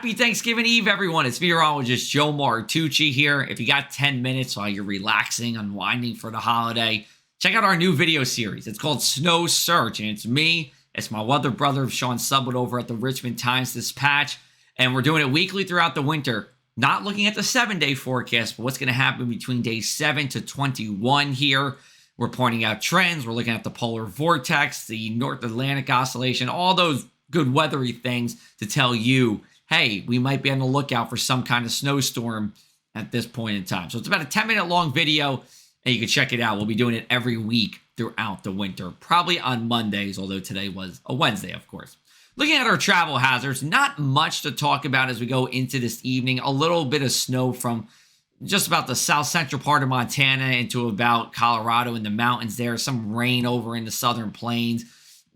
Happy Thanksgiving Eve, everyone. It's Meteorologist Joe Martucci here. If you got 10 minutes while you're relaxing, unwinding for the holiday, check out our new video series. It's called Snow Search, and it's me. It's my other brother, Sean Subwood, over at the Richmond Times-Dispatch, and we're doing it weekly throughout the winter. Not looking at the 7-day forecast, but what's going to happen between days 7 to 21 here. We're pointing out trends. We're looking at the polar vortex, the North Atlantic oscillation, all those good weathery things to tell you, hey, we might be on the lookout for some kind of snowstorm at this point in time. So it's about a 10-minute long video, and you can check it out. We'll be doing it every week throughout the winter, probably on Mondays, although today was a Wednesday, of course. Looking at our travel hazards, not much to talk about as we go into this evening. A little bit of snow from just about the south central part of Montana into about Colorado in the mountains there. Some rain over in the southern plains.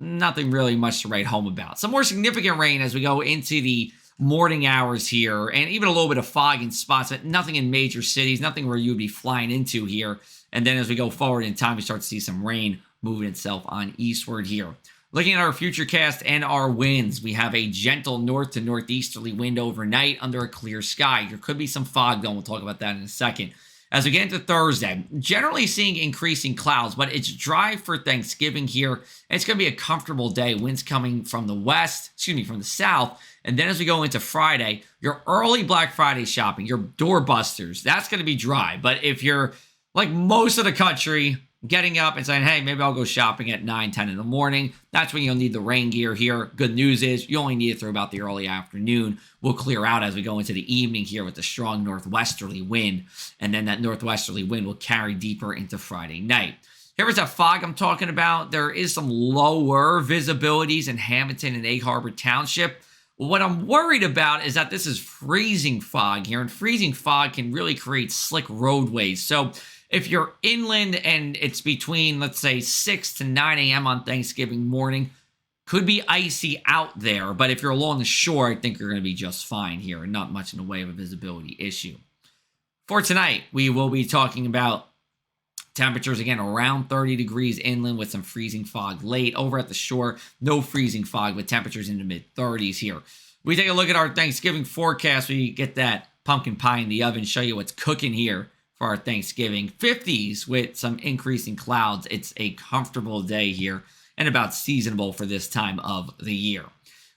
Nothing really much to write home about. Some more significant rain as we go into the morning hours here, and even a little bit of fog in spots, but nothing in major cities, nothing where you'd be flying into here. And then as we go forward in time, we start to see some rain moving itself on eastward here. Looking at our futurecast and our winds, we have a gentle north to northeasterly wind overnight under a clear sky. There could be some fog, though. We'll talk about that in a second. As we get into Thursday, generally seeing increasing clouds, but it's dry for Thanksgiving here. And it's going to be a comfortable day. Winds coming from from the south. And then as we go into Friday, your early Black Friday shopping, your doorbusters, that's going to be dry. But if you're like most of the country, getting up and saying, hey, maybe I'll go shopping at 9, 10 in the morning, that's when you'll need the rain gear here. Good news is you only need it through about the early afternoon. We'll clear out as we go into the evening here with the strong northwesterly wind, and then that northwesterly wind will carry deeper into Friday night. Here is that fog I'm talking about. There is some lower visibilities in Hamilton and Egg Harbor Township. What I'm worried about is that this is freezing fog here, and freezing fog can really create slick roadways. So if you're inland and it's between, let's say, 6 to 9 a.m. on Thanksgiving morning, could be icy out there. But if you're along the shore, I think you're going to be just fine here and not much in the way of a visibility issue. For tonight, we will be talking about temperatures, again, around 30 degrees inland with some freezing fog late. Over at the shore, no freezing fog with temperatures in the mid-30s here. We take a look at our Thanksgiving forecast. We get that pumpkin pie in the oven, show you what's cooking here for our Thanksgiving. 50s with some increasing clouds. It's a comfortable day here and about seasonable for this time of the year.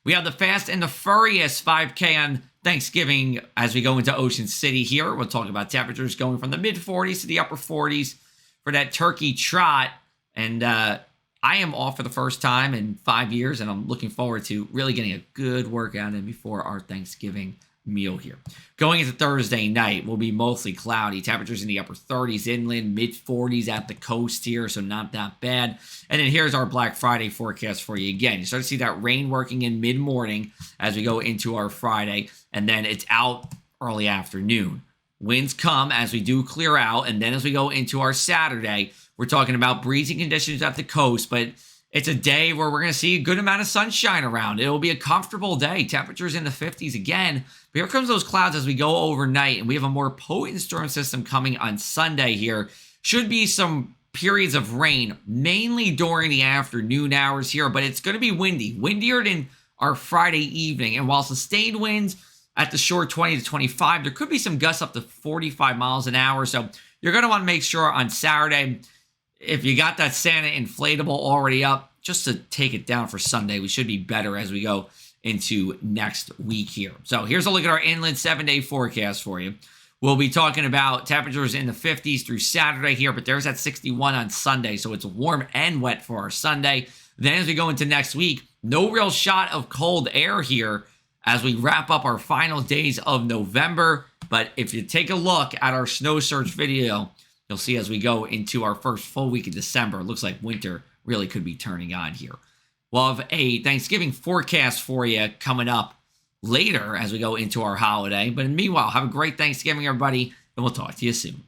We have the Fast and the Furious 5K on Thanksgiving as we go into Ocean City here. We'll talk about temperatures going from the mid-40s to the upper 40s for that turkey trot. And I am off for the first time in 5 years, and I'm looking forward to really getting a good workout in before our Thanksgiving meal here. Going into Thursday night will be mostly cloudy. Temperatures in the upper 30s inland, mid-40s at the coast here, so not that bad. And then here's our Black Friday forecast for you again. You start to see that rain working in mid-morning as we go into our Friday, and then it's out early afternoon. Winds come as we do clear out, and then as we go into our Saturday, we're talking about breezy conditions at the coast, but it's a day where we're going to see a good amount of sunshine around. It'll be a comfortable day. Temperatures in the 50s again. But here comes those clouds as we go overnight, and we have a more potent storm system coming on Sunday here. Should be some periods of rain, mainly during the afternoon hours here, but it's going to be windy. Windier than our Friday evening. And while sustained winds at the shore 20 to 25, there could be some gusts up to 45 miles an hour. So you're going to want to make sure on Saturday, if you got that Santa inflatable already up, just to take it down for Sunday, we should be better as we go into next week here. So here's a look at our inland 7-day forecast for you. We'll be talking about temperatures in the 50s through Saturday here, but there's that 61 on Sunday, so it's warm and wet for our Sunday. Then as we go into next week, no real shot of cold air here as we wrap up our final days of November. But if you take a look at our snow search video, you'll see as we go into our first full week of December, it looks like winter really could be turning on here. We'll have a Thanksgiving forecast for you coming up later as we go into our holiday. But meanwhile, have a great Thanksgiving, everybody, and we'll talk to you soon.